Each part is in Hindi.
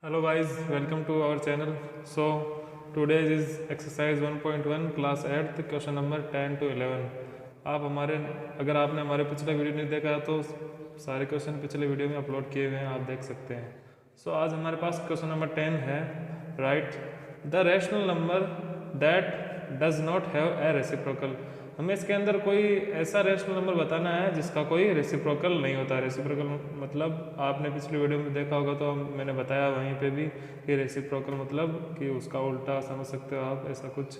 Hello guys, welcome to our channel. So today is exercise 1.1 class 8th question number 10 to 11। अगर आपने हमारे पिछले वीडियो नहीं देखा तो सारे क्वेश्चन पिछले वीडियो में अपलोड किए हुए हैं, आप देख सकते हैं। सो आज हमारे पास क्वेश्चन नंबर 10 है, right the rational number that does not have a reciprocal. हमें इसके अंदर कोई ऐसा रैशनल नंबर बताना है जिसका कोई रेसिप्रोकल नहीं होता। रेसिप्रोकल मतलब आपने पिछली वीडियो में देखा होगा, तो मैंने बताया वहीं पे भी कि रेसिप्रोकल मतलब कि उसका उल्टा समझ सकते हो आप, ऐसा कुछ।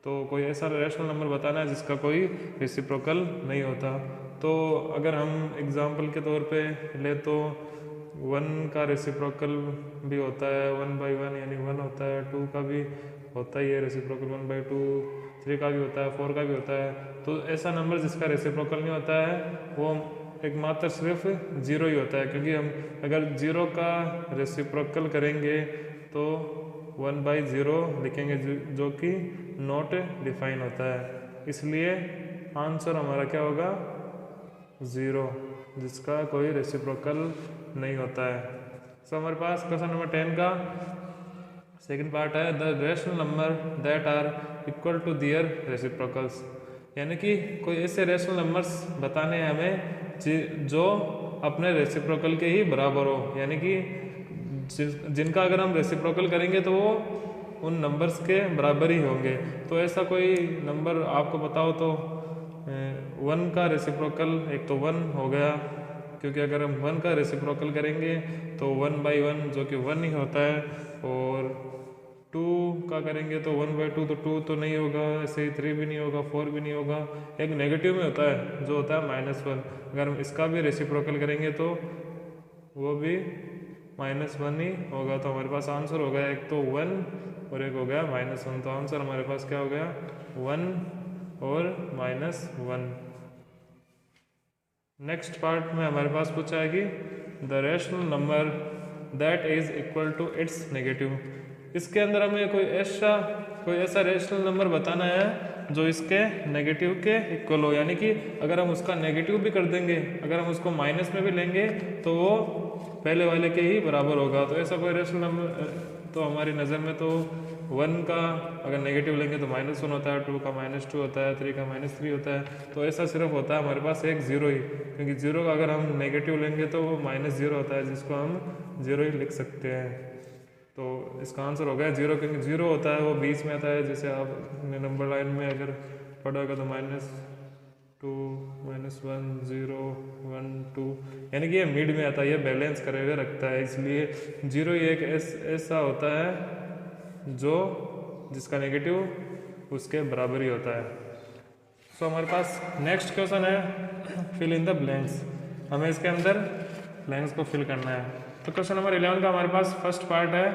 तो कोई ऐसा रैशनल नंबर बताना है जिसका कोई रेसिप्रोकल नहीं होता। तो अगर हम एग्जाम्पल के तौर पे ले तो 1 का रेसिप्रोकल भी होता है 1/1 यानी 1 होता है, 2 का भी होता ही है रेसिप्रोकल 1/2, 3 का भी होता है, 4 का भी होता है। तो ऐसा नंबर जिसका रेसिप्रोकल नहीं होता है वो एकमात्र सिर्फ 0 ही होता है, क्योंकि हम अगर 0 का रेसिप्रोकल करेंगे तो 1/0 लिखेंगे जो कि नॉट डिफाइन होता है। इसलिए आंसर हमारा क्या होगा 0, जिसका कोई रेसिप्रोकल नहीं होता है। सो हमारे पास क्वेश्चन नंबर 10 का सेकंड पार्ट है the rational number that are equal to their reciprocals. यानी कि कोई ऐसे रैशनल नंबर्स बताने हैं हमें जो अपने रेसिप्रोकल के ही बराबर हो, यानी कि जिनका अगर हम रेसिप्रोकल करेंगे तो वो उन नंबर्स के बराबर ही होंगे। तो ऐसा कोई नंबर आपको बताओ तो 1 का रेसिप्रोकल एक तो 1 हो गया, क्योंकि अगर हम 1 का रेसिप्रोकल करेंगे तो 1/1 जो कि 1 ही होता है, और 2 का करेंगे तो 1/2 तो 2 तो नहीं होगा, ऐसे ही 3 भी नहीं होगा, 4 भी नहीं होगा। एक नेगेटिव में होता है जो होता है -1। अगर हम इसका भी रेसिप्रोकल करेंगे तो वो भी -1 ही होगा। तो हमारे पास आंसर हो गया एक तो 1 और एक हो गया -1। तो आंसर हमारे पास क्या हो गया 1 और -1। नेक्स्ट पार्ट में हमारे पास पूछा है कि the rational number that is equal to its negative. इसके अंदर हमें कोई ऐसा रैशनल नंबर बताना है जो इसके नेगेटिव के इक्वल हो, यानी कि अगर हम उसका नेगेटिव भी कर देंगे, अगर हम उसको माइनस में भी लेंगे तो वो पहले वाले के ही बराबर होगा। तो ऐसा कोई रैशनल नंबर तो हमारी नज़र में तो 1 का अगर नेगेटिव लेंगे तो -1 होता है, 2 का -2 होता है, 3 का -3 होता है। तो ऐसा सिर्फ होता है हमारे पास एक 0 ही, क्योंकि 0 का अगर हम नेगेटिव लेंगे तो वो -0 होता है, जिसको हम 0 ही लिख सकते हैं। तो इसका आंसर हो गया 0, क्योंकि 0 होता है वो बीच में आता है। जैसे आपने नंबर लाइन में अगर पढ़ा होगा तो -2 -1 0 1 2, यानी कि ये मिड में आता है, ये बैलेंस करे हुए रखता है। इसलिए 0 ही एक ऐसा होता है जो जिसका नेगेटिव उसके बराबर ही होता है। सो हमारे पास नेक्स्ट क्वेश्चन है फिल इन द ब्लैंक्स। हमें इसके अंदर ब्लैंक्स को फिल करना है। तो क्वेश्चन नंबर 11 का हमारे पास फर्स्ट पार्ट है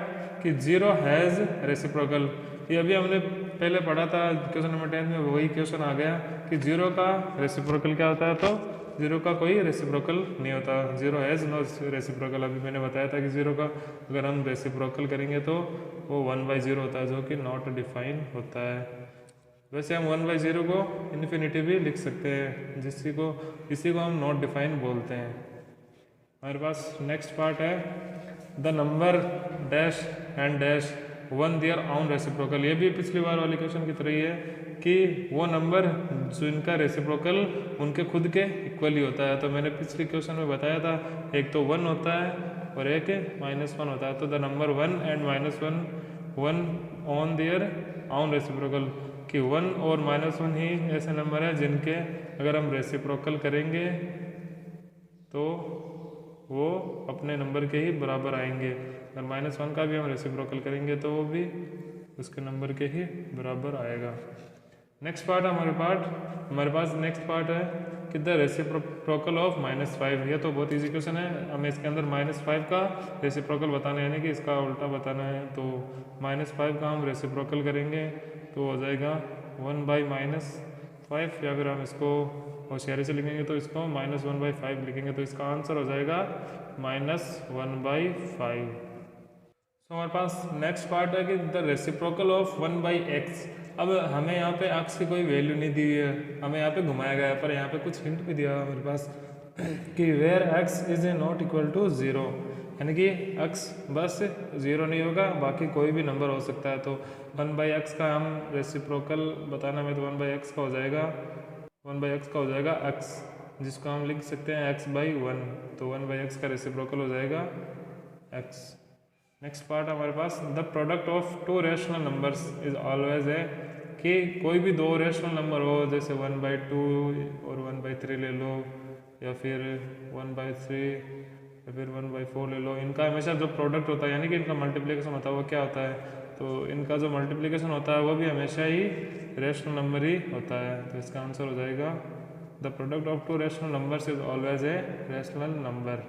कि 0 हैज़ रेसिप्रोकल। ये अभी हमने पहले पढ़ा था क्वेश्चन नंबर 10 में, वही क्वेश्चन आ गया कि 0 का रेसिप्रोकल क्या होता है। तो 0 का कोई रेसिप्रोकल नहीं होता, 0 हैज़ नो रेसिप्रोकल। अभी मैंने बताया था कि 0 का अगर हम रेसिप्रोकल करेंगे तो वो 1/0 होता है, जो कि नॉट डिफाइन होता है। वैसे हम 1/0 को इन्फिनिटी भी लिख सकते हैं, इसी को हम नॉट डिफाइन बोलते हैं। हमारे पास नेक्स्ट पार्ट है the number dash and dash one their own reciprocal. ये भी पिछली बार वाले क्वेश्चन की तरह ही है कि वो नंबर जिनका रेसिप्रोकल उनके खुद के इक्वल ही होता है। तो मैंने पिछले क्वेश्चन में बताया था एक तो 1 होता है और एक -1 होता है। तो the number 1 and -1 on their own reciprocal, कि 1 और -1 ही ऐसे नंबर है जिनके अगर हम रेसिप्रोकल करेंगे तो वो अपने नंबर के ही बराबर आएंगे। अगर -1 का भी हम रेसिप्रोकल करेंगे तो वो भी उसके नंबर के ही बराबर आएगा। नेक्स्ट पार्ट हमारे पास नेक्स्ट पार्ट है कि द रेसिप्रोकल ऑफ -5। ये तो बहुत इजी क्वेश्चन है, हमें इसके अंदर -5 का रेसिप्रोकल बताना है, यानी कि इसका उल्टा बताना है। तो -5 का हम रेसिप्रोकल करेंगे तो हो जाएगा 1/-5, या फिर हम इसको होशियारी से लिखेंगे तो इसको -1/5 लिखेंगे। तो इसका आंसर हो जाएगा -1/5। तो हमारे पास नेक्स्ट पार्ट है कि द रेसिप्रोकल ऑफ 1/x। अब हमें यहाँ पे x की कोई वैल्यू नहीं दी हुई है, हमें यहाँ पे घुमाया गया है, पर यहाँ पे कुछ हिंट भी दिया हुआ हमारे पास कि where x is not equal to 0, यानी कि x बस 0 नहीं होगा, बाकी कोई भी नंबर हो सकता है। तो 1/x का हम रेसिप्रोकल बताना में तो 1/x का हो जाएगा, 1/x का हो जाएगा x, जिसको हम लिख सकते हैं x/1। तो 1/x का रेसिप्रोकल हो जाएगा x। नेक्स्ट पार्ट हमारे पास the product of two rational numbers is always है कि कोई भी दो रैशनल नंबर हो, जैसे 1/2 और 1/3 ले लो, या फिर 1/3 या फिर 1/4 ले लो, इनका हमेशा जो प्रोडक्ट होता है यानी कि इनका मल्टीप्लिकेशन होता है वो क्या होता है, तो इनका जो मल्टीप्लिकेशन होता है वो भी हमेशा ही रैशनल नंबर ही होता है। तो इसका आंसर हो जाएगा the product of two rational numbers is always a rational number.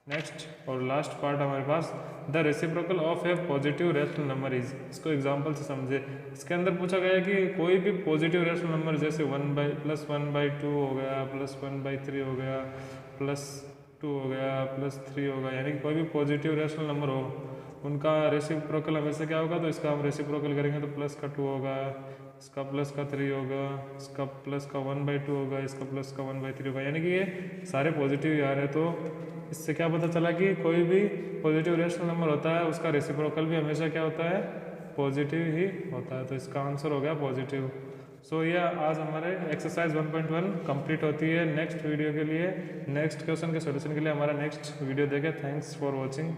Next और लास्ट पार्ट हमारे पास the reciprocal of a positive rational number is, इसको एग्जांपल से समझे। इसके अंदर पूछा गया है कि कोई भी पॉजिटिव रैशनल नंबर जैसे +1/2 हो गया, +1/3 हो गया, +2 हो गया, +3 हो गया, यानी कि कोई भी पॉजिटिव रैशनल नंबर हो उनका रेसिप्रोकल हमेशा क्या होगा, तो इसका हम रेसिप्रोकल करेंगे तो +2 होगा, इसका +3 होगा, इसका +1/2 होगा, इसका +1/3 होगा, यानी कि ये सारे पॉजिटिव ही आ रहे हैं। तो इससे क्या पता चला कि कोई भी पॉजिटिव रैशनल नंबर होता है उसका रेसिप्रोकल भी हमेशा क्या होता है, पॉजिटिव ही होता है। तो इसका आंसर हो गया पॉजिटिव। सो ये आज हमारे एक्सरसाइज 1.1 कंप्लीट होती है। नेक्स्ट वीडियो के लिए, नेक्स्ट क्वेश्चन के सोल्यूशन के लिए हमारा नेक्स्ट वीडियो देखें। Thanks for watching.